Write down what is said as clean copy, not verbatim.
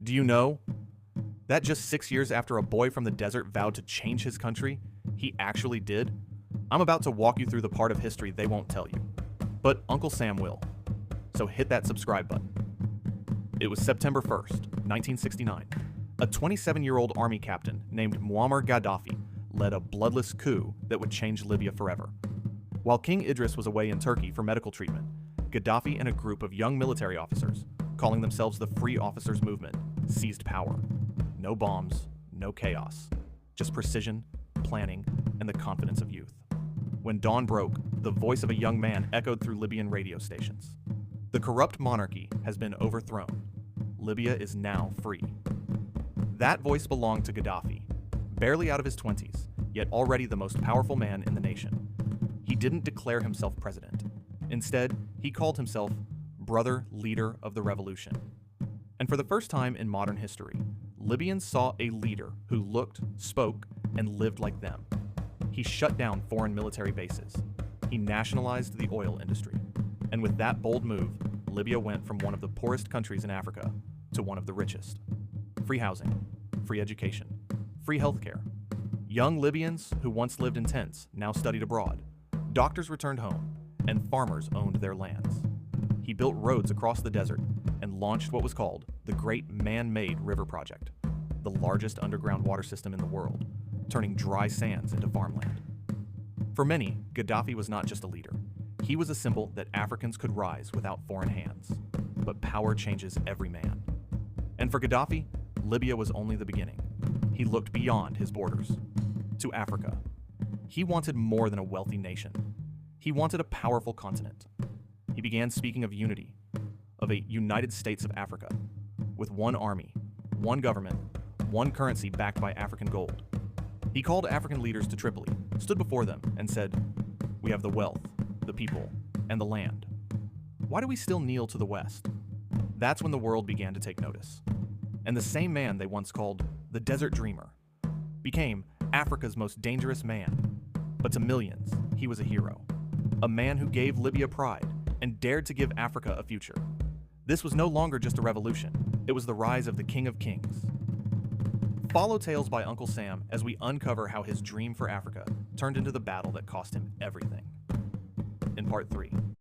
Do you know that just 6 years after a boy from the desert vowed to change his country, he actually did? I'm about to walk you through the part of history they won't tell you, but Uncle Sam will. So hit that subscribe button. It was September 1st, 1969. A 27-year-old army captain named Muammar Gaddafi led a bloodless coup that would change Libya forever. While King Idris was away in Turkey for medical treatment, Gaddafi and a group of young military officers, calling themselves the Free Officers Movement, seized power. No bombs, no chaos, just precision, planning, and the confidence of youth. When dawn broke, the voice of a young man echoed through Libyan radio stations. The corrupt monarchy has been overthrown. Libya is now free. That voice belonged to Gaddafi, barely out of his 20s, yet already the most powerful man in the nation. He didn't declare himself president. Instead, he called himself brother leader of the revolution. And for the first time in modern history, Libyans saw a leader who looked, spoke, and lived like them. He shut down foreign military bases. He nationalized the oil industry. And with that bold move, Libya went from one of the poorest countries in Africa to one of the richest. Free housing, free education, free healthcare. Young Libyans who once lived in tents now studied abroad. Doctors returned home, and farmers owned their lands. He built roads across the desert and launched what was called the Great Man-Made River Project, the largest underground water system in the world, turning dry sands into farmland. For many, Gaddafi was not just a leader. He was a symbol that Africans could rise without foreign hands. But power changes every man. And for Gaddafi, Libya was only the beginning. He looked beyond his borders, to Africa. He wanted more than a wealthy nation. He wanted a powerful continent. He began speaking of unity, of a United States of Africa, with one army, one government, one currency backed by African gold. He called African leaders to Tripoli, stood before them, and said, "We have the wealth, the people, and the land. Why do we still kneel to the West?" That's when the world began to take notice. And the same man they once called the Desert Dreamer became Africa's most dangerous man. But to millions, he was a hero. A man who gave Libya pride and dared to give Africa a future. This was no longer just a revolution. It was the rise of the King of Kings. Follow Tales by Uncle Sam as we uncover how his dream for Africa turned into the battle that cost him everything. In part 3.